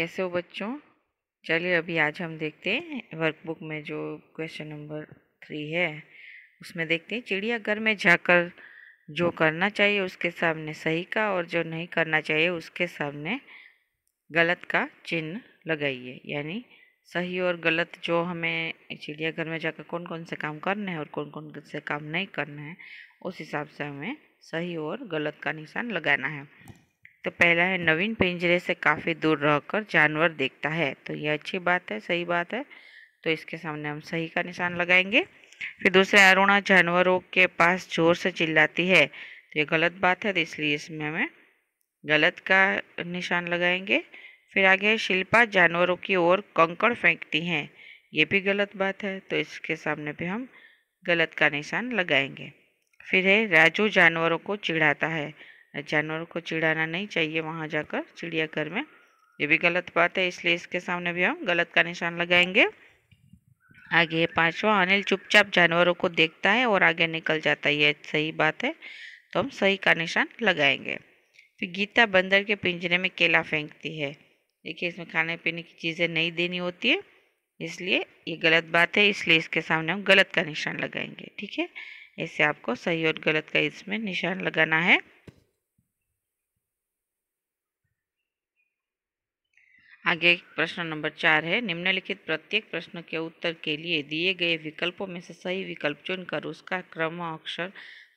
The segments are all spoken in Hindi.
कैसे हो बच्चों। चलिए अभी आज हम देखते हैं वर्कबुक में जो क्वेश्चन नंबर 3 है उसमें देखते हैं चिड़ियाघर में जाकर जो करना चाहिए उसके सामने सही का और जो नहीं करना चाहिए उसके सामने गलत का चिन्ह लगाइए। यानी सही और गलत जो हमें चिड़ियाघर में जाकर कौन कौन से काम करने हैं और कौन कौन से काम नहीं करने हैं उस हिसाब से हमें सही और गलत का निशान लगाना है। तो पहला है नवीन पिंजरे से काफ़ी दूर रहकर जानवर देखता है। तो ये अच्छी बात है, सही बात है, तो इसके सामने हम सही का निशान लगाएंगे। फिर दूसरे अरुणा जानवरों के पास जोर से चिल्लाती है। तो ये गलत बात है, तो इसलिए इसमें हमें गलत का निशान लगाएंगे। फिर आगे शिल्पा जानवरों की ओर कंकड़ फेंकती हैं। ये भी गलत बात है, तो इसके सामने भी हम गलत का निशान लगाएंगे। फिर है राजू जानवरों को चिढ़ाता है। जानवरों को चिढ़ाना नहीं चाहिए वहाँ जाकर चिड़ियाघर में, ये भी गलत बात है, इसलिए इसके सामने भी हम गलत का निशान लगाएंगे। आगे पांचवा अनिल चुपचाप जानवरों को देखता है और आगे निकल जाता है। ये सही बात है, तो हम सही का निशान लगाएंगे। फिर गीता बंदर के पिंजरे में केला फेंकती है। देखिए इसमें खाने पीने की चीज़ें नहीं देनी होती है, इसलिए ये गलत बात है, इसलिए इसके सामने हम गलत का निशान लगाएंगे। ठीक है, ऐसे आपको सही और गलत का इसमें निशान लगाना है। आगे प्रश्न नंबर 4 है निम्नलिखित प्रत्येक प्रश्न के उत्तर के लिए दिए गए विकल्पों में से सही विकल्प चुनकर उसका क्रम अक्षर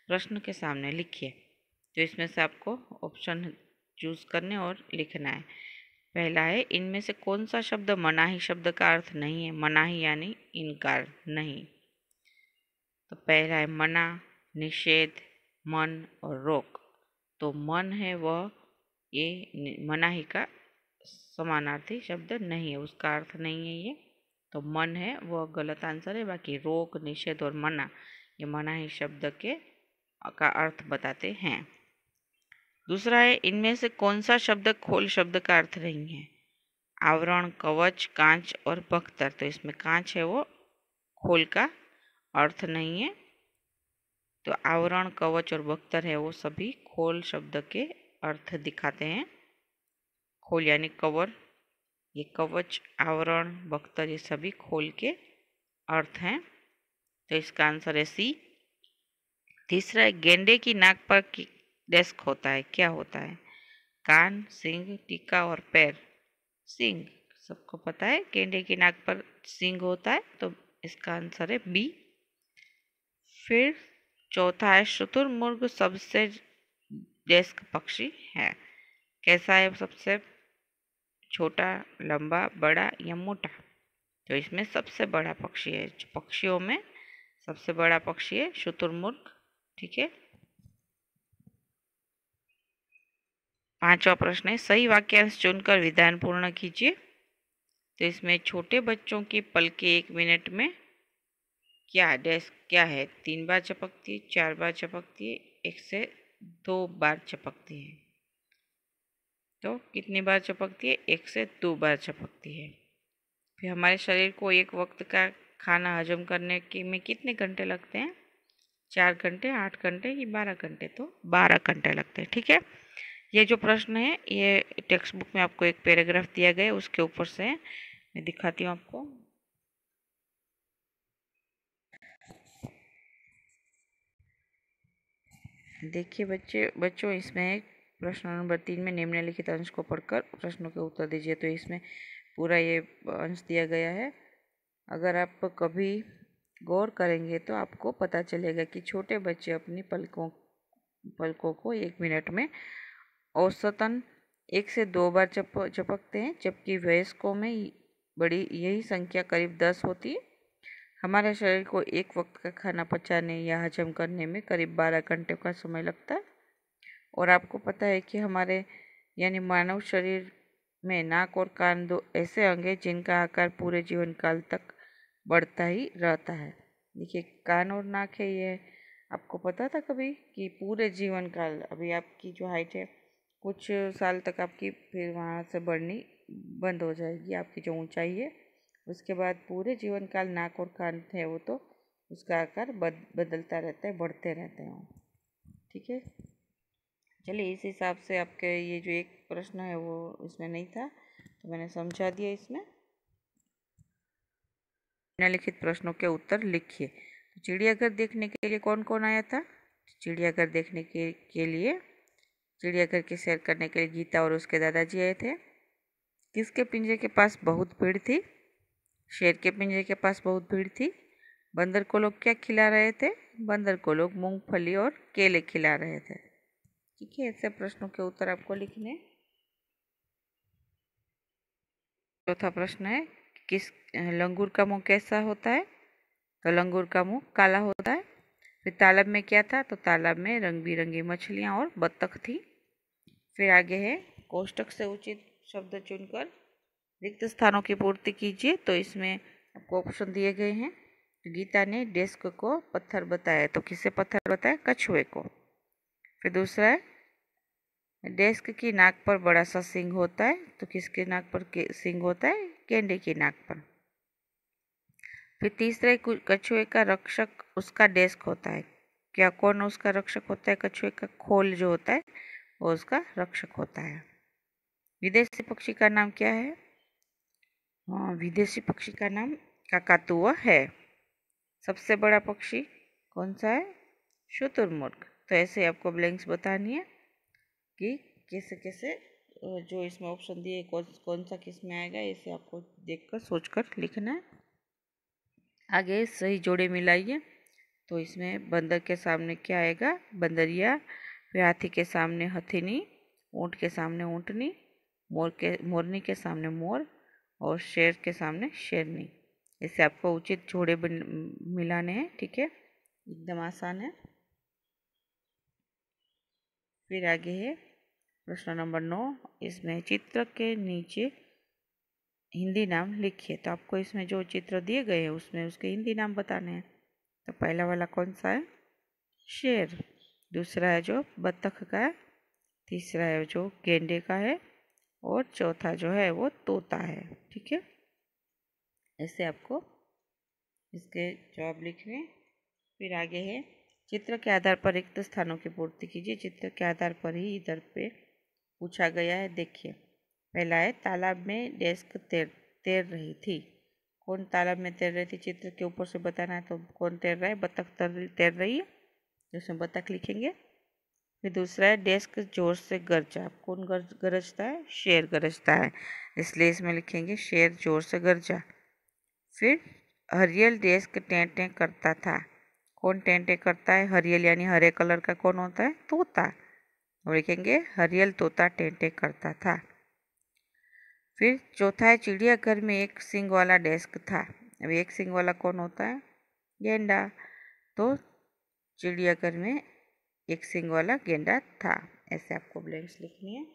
प्रश्न के सामने लिखिए। तो इसमें से आपको ऑप्शन चूज करने और लिखना है। पहला है इनमें से कौन सा शब्द मनाही शब्द का अर्थ नहीं है। मनाही यानी इनकार, नहीं। तो पहला है मना, निषेध, मन और रोक। तो मन है वह ये मनाही का समानार्थी शब्द नहीं है, उसका अर्थ नहीं है ये, तो मन है वह गलत आंसर है। बाकी रोक, निषेध और मना ये मनाही शब्द के का अर्थ बताते हैं। दूसरा है इनमें से कौन सा शब्द खोल शब्द का अर्थ नहीं है। आवरण, कवच, कांच और बख्तर। तो इसमें कांच है वो खोल का अर्थ नहीं है, तो आवरण, कवच और बख्तर है वो सभी खोल शब्द के अर्थ दिखाते हैं। खोल यानी कवर, ये कवच, आवरण, बख्तर ये सभी खोल के अर्थ हैं, तो इसका आंसर है सी। तीसरा है गेंडे की नाक पर डेस्क होता है, क्या होता है। कान, सींग, टीका और पैर। सींग सबको पता है, गेंडे की नाक पर सींग होता है, तो इसका आंसर है बी। फिर चौथा है शुतुरमुर्ग सबसे डेस्क पक्षी है, कैसा है, सबसे छोटा, लंबा, बड़ा या मोटा। तो इसमें सबसे बड़ा पक्षी है, पक्षियों में सबसे बड़ा पक्षी है शुतुरमुर्ग। ठीक है, पांचवा प्रश्न है सही वाक्यांश चुनकर विधान पूर्ण कीजिए। तो इसमें छोटे बच्चों की पलकें 1 मिनट में क्या डैश क्या है, 3 बार चपकती है, 4 बार चपकती है, 1 से 2 बार चपकती है। तो कितनी बार चपकती है, 1 से 2 बार चपकती है। फिर हमारे शरीर को एक वक्त का खाना हजम करने के में कितने घंटे लगते हैं, 4 घंटे, 8 घंटे कि 12 घंटे। तो 12 घंटे लगते हैं। ठीक है, ये जो प्रश्न है ये टेक्स्ट बुक में आपको एक पैराग्राफ दिया गया है, उसके ऊपर से मैं दिखाती हूँ आपको। देखिए बच्चों इसमें प्रश्न नंबर 3 में निम्नलिखित अंश को पढ़कर प्रश्नों के उत्तर दीजिए। तो इसमें पूरा ये अंश दिया गया है। अगर आप कभी गौर करेंगे तो आपको पता चलेगा कि छोटे बच्चे अपनी पलकों को 1 मिनट में औसतन 1 से 2 बार चपकते हैं, जबकि वयस्कों में बड़ी यही संख्या करीब 10 होती है। हमारे शरीर को एक वक्त का खाना पचाने या हजम करने में करीब 12 घंटे का समय लगता है। और आपको पता है कि हमारे यानी मानव शरीर में नाक और कान दो ऐसे अंग हैं जिनका आकार पूरे जीवन काल तक बढ़ता ही रहता है। देखिए कान और नाक है, ये आपको पता था कभी कि पूरे जीवन काल, अभी आपकी जो हाइट है कुछ साल तक आपकी फिर वहाँ से बढ़नी बंद हो जाएगी, आपकी जो ऊंचाई है उसके बाद पूरे जीवन काल नाक और कान है वो तो उसका आकार बदलता रहता है, बढ़ते रहते हैं। ठीक है, चलिए इस हिसाब से आपके ये जो एक प्रश्न है वो इसमें नहीं था, तो मैंने समझा दिया इसमें। निम्नलिखित प्रश्नों के उत्तर लिखिए। तो चिड़ियाघर देखने के लिए कौन कौन आया था? चिड़ियाघर देखने के लिए चिड़ियाघर की सैर करने के लिए गीता और उसके दादाजी आए थे। किसके पिंजरे के पास बहुत भीड़ थी? शेर के पिंजरे के पास बहुत भीड़ थी। बंदर को लोग क्या खिला रहे थे? बंदर को लोग मूंगफली और केले खिला रहे थे। ठीक है, ऐसे प्रश्नों के उत्तर आपको लिखने। चौथा प्रश्न है, किस लंगूर का मुंह कैसा होता है? तो लंगूर का मुंह काला होता है। फिर तालाब में क्या था? तो तालाब में रंग बिरंगी मछलियाँ और बत्तख थी। फिर आगे है, कोष्टक से उचित शब्द चुनकर रिक्त स्थानों की पूर्ति कीजिए। तो इसमें आपको ऑप्शन दिए गए हैं। गीता ने डेस्क को पत्थर बताया, तो किसे पत्थर बताया? कछुए को। फिर दूसरा है, डेस्क की नाक पर बड़ा सा सींग होता है, तो किसके नाक पर सींग होता है? गेंडे की नाक पर। फिर तीसरा है, कछुए का रक्षक उसका डेस्क होता है। क्या कौन उसका रक्षक होता है? कछुए का खोल जो होता है वो उसका रक्षक होता है। विदेशी पक्षी का नाम क्या है? विदेशी पक्षी का नाम काकातुआ है। सबसे बड़ा पक्षी कौन सा है? शुतुरमुर्ग। तो ऐसे आपको ब्लैंक्स बतानी है कि कैसे कैसे जो इसमें ऑप्शन दिए कौन सा किस में आएगा, इसे आपको देखकर सोचकर लिखना है। आगे सही जोड़े मिलाइए। तो इसमें बंदर के सामने क्या आएगा? बंदरिया। फिर हाथी के सामने हथिनी, ऊँट के सामने ऊँटनी, मोरनी के सामने मोर और शेर के सामने शेरनी। इससे आपको उचित जोड़े मिलाने हैं। ठीक है, एकदम आसान है। फिर आगे है प्रश्न नंबर 9। इसमें चित्र के नीचे हिंदी नाम लिखिए। तो आपको इसमें जो चित्र दिए गए हैं उसमें उसके हिंदी नाम बताने हैं। तो पहला वाला कौन सा है? शेर। दूसरा है जो बत्तख का है। तीसरा है जो गेंडे का है। और चौथा जो है वो तोता है। ठीक है, ऐसे आपको इसके जवाब लिखने। फिर आगे है, चित्र के आधार पर रिक्त स्थानों की पूर्ति कीजिए। चित्र के आधार पर ही इधर पे पूछा गया है। देखिए, पहला है, तालाब में डेस्क तैर रही थी। कौन तालाब में तैर रही थी? चित्र के ऊपर से बताना है। तो कौन तैर रहा है? बत्तख तैर रही है, तो उसमें बत्तख लिखेंगे। फिर दूसरा है, डेस्क जोर से गरजा। कौन गरजता है? शेर गरजता है, इसलिए इसमें लिखेंगे शेर जोर से गरजा। फिर हरियल डेस्क टें करता था। कौन टें करता है? हरियल यानी हरे कलर का कौन होता है? तोता। तो लिखेंगे हरियल तोता टें करता था। फिर चौथा है, चिड़ियाघर में एक सींग वाला डेस्क था। अब एक सींग वाला कौन होता है? गेंडा। तो चिड़ियाघर में एक सींग वाला गेंडा था। ऐसे आपको ब्लैंक्स लिखनी है।